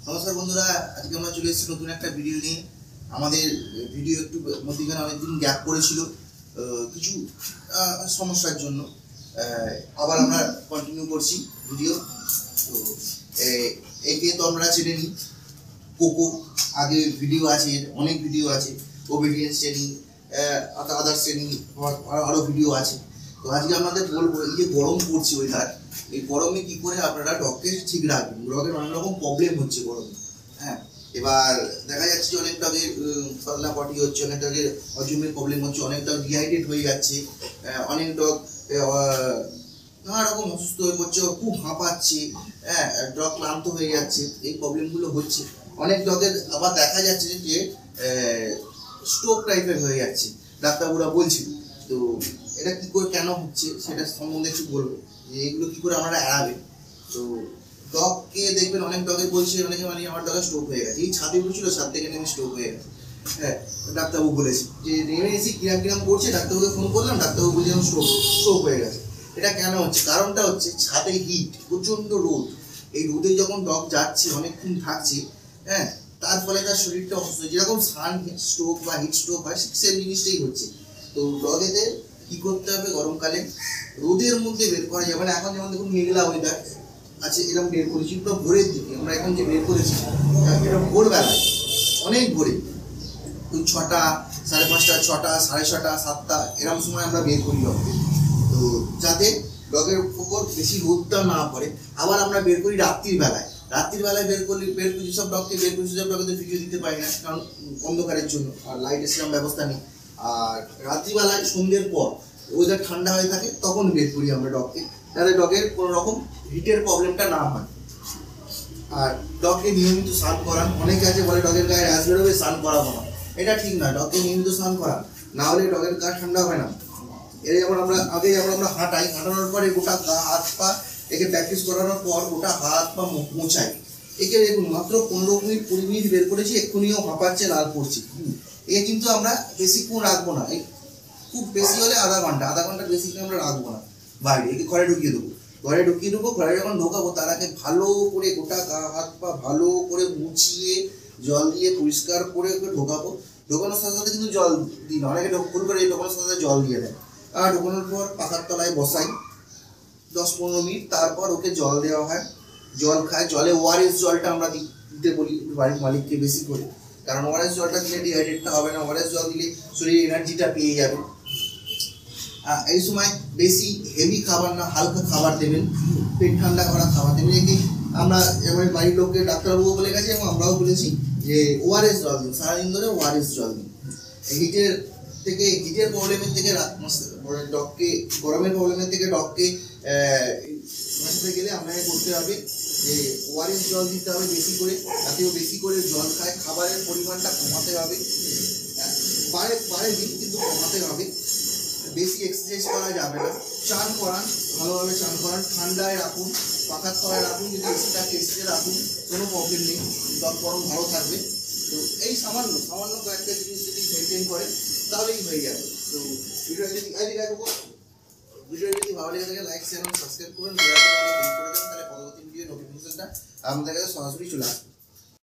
নমস্কার বন্ধুরা, আজকে আমরা চলে এসেছি নতুন একটা ভিডিও নিয়ে। আমাদের ভিডিও একটু মধ্যখানে অনেকদিন গ্যাপ পড়েছিল কিছু সমস্যার জন্য। আবার আমরা কন্টিনিউ করছি ভিডিও। তো একে তো আমরা চেনে নিই, কোকো। আগে ভিডিও আছে, অনেক ভিডিও আছে, ওবিডিয়েন্স ট্রেনিং, আদার ট্রেনিং, আরও ভিডিও আছে। তো আজকে আমাদের বলবো, এই যে গরম পড়ছে ওয়েদার, এই গরমে কি করে আপনারা ডগকে ঠিক রাখবেন। ডগের অনেক রকম প্রবলেম হচ্ছে গরমে। হ্যাঁ, এবার দেখা যাচ্ছে যে অনেক ডগের পাতলা পটি হচ্ছে, অনেক ডগের হজমের প্রবলেম হচ্ছে, অনেক ডগ ডিহাইড্রেট হয়ে যাচ্ছে, অনেক ডগ নানা রকম অসুস্থ হয়ে পড়ছে, খুব হাঁপাচ্ছে, হ্যাঁ, ডগ ক্লান্ত হয়ে যাচ্ছে। এই প্রবলেমগুলো হচ্ছে অনেক ডগের। আবার দেখা যাচ্ছে যে স্ট্রোক টাইপের হয়ে যাচ্ছে, ডাক্তারবাবুরা বলছিল। তো এটা কী করে কেন হচ্ছে সেটা সম্বন্ধে একটু বলবো, যে এগুলো কী করে আপনারা এড়াবেন। তো ডগকে দেখবেন, অনেক ডগে বলছে, অনেকে মানে আমার ডগে স্ট্রোক হয়ে গেছে, এই ছাদে উঠেছিল, ছাদ থেকে নেমে স্ট্রোক হয়ে গেছে। হ্যাঁ, ডাক্তারবাবু বলেছে যে নেমে এসে কিরাম করছে, ডাক্তারবাবুকে ফোন করলাম, ডাক্তারবাবু বলছে স্ট্রোক হয়ে গেছে। এটা কেন হচ্ছে? কারণটা হচ্ছে ছাদে হিট, প্রচণ্ড রোদ। এই রোদে যখন ডগ যাচ্ছে, অনেকক্ষণ থাকছে, হ্যাঁ, তার ফলে তার শরীরটা অসুস্থ। যেরকম সান স্ট্রোক বা হিট স্ট্রোক হয়, সেম জিনিসটাই হচ্ছে। তো ডগেদের কী করতে হবে, গরমকালে রোদের মধ্যে বের করা যাবে না। এখন যেমন দেখুন মেঘলা ওয়েদার আছে, এরকম বের করেছি পুরো ভোরের দিকে। আমরা এখন যে বের করেছি এরকম ভোরবেলায়, অনেক ভোরে, ওই 6টা, 5:30, 6টা, 6:30, 7টা এরকম সময় আমরা বের করি ডগকে। তো যাতে ডগের উপর বেশি রোদটা না পড়ে। আবার আমরা বের করি রাত্রির বেলায়। রাত্রির বেলায় বের করি যেসব ডগকে বের করি, সেসব ডগকে ভিডিও দিতে পারি না, কারণ অন্ধকারের জন্য, আর লাইটের সেরকম ব্যবস্থা নেই। আর রাত্রিবেলায় সন্ধ্যের পর ওয়েদার ঠান্ডা হয়ে থাকে, তখন বের করি আমরা ডগকে, যাতে ডগের কোনো রকম হিটের প্রবলেমটা না হয়। আর ডগকে নিয়মিত স্নান করান। অনেকে আছে বলে ডগের গায়ে র্যাশ বেরোবে, স্নান করাবো না। এটা ঠিক নয়, ডগকে নিয়মিত স্নান করান, না হলে ডগের গা ঠান্ডা হয় না। এর যেমন আমরা হাঁটাই, হাঁটানোর পরে গোটা গা হাত পা, একে প্র্যাকটিস করানোর পর গোটা হাত পা মোছাই। একে দেখুন মাত্র 15 মিনিট 20 মিনিট বের করেছি, এক্ষুনিও হাঁপাচ্ছে, লাল পড়ছে। একে কিন্তু আমরা বেশিক্ষণ রাখবো না, খুব বেশি হলে আধা ঘন্টা বেশিক্ষণ আমরা রাখবো না বাইরে। একে ঘরে ঢুকিয়ে দেবো। ঘরে যখন ঢোকাবো, তার আগে ভালো করে গোটা গা হাত পা ভালো করে মুছিয়ে জল দিয়ে পরিষ্কার করে ওকে ঢোকাবো। ঢোকানোর সাথে সাথে কিন্তু জল দিই না, অনেকে ভুল করে ঢোকানোর সাথে জল দিয়ে দেয়। আর ঢোকানোর পর পাখার তলায় বসাই 10-15 মিনিট, তারপর ওকে জল দেওয়া হয়, জল খায়। জলে ওআরএস জলটা আমরা দিতে বলি বাড়ির মালিককে বেশি করে, কারণ ওআরএস জলটা দিলে ডিহাইড্রেটটা হবে না। ওআরএস জল দিলে শরীরে এনার্জিটা পেয়ে যাবে। এই সময় বেশি হেভি খাবার না, হালকা খাবার দেবেন, পেট ঠান্ডা করা খাবার দেবেন। একে আমরা এবার বাড়ির লোককে ডাক্তারবাবু বলে গেছে, এবং আমরাও বলেছি যে ওআরএস জল দিন, সারাদিন ধরে ওআরএস জল দিন। হিটের প্রবলেমের থেকে ডগকে, গরমের প্রবলেমের থেকে ডগকে বাঁচাতে গেলে আপনাকে করতে হবে যে ওআরএস জল দিতে হবে বেশি করে, তাতেও বেশি করে জল খায়। খাবারের পরিমাণটা কমাতে হবে, পারে দিন, কিন্তু কমাতে হবে। বেশি এক্সারসাইজ করা যাবে না। চান করান, ভালোভাবে চান করান, ঠান্ডায় রাখুন, পাখার তলায় রাখুন, যদি এসিতে রাখুন, কোনো প্রবলেম নেই, ডগ বরং ভালো থাকবে। তো এই সামান্য কয়েকটা জিনিস যদি মেনটেন করেন, তাহলেই হয়ে যাবে। তো ভিডিওটি যদি ভালো লেগে থাকে, লাইক, শেয়ার এবং সাবস্ক্রাইব করুন, করে দেন, তাহলে পরবর্তী ভিডিও নোটিফিকেশনটা আপনাদের কাছে সরাসরি চলে আসবে।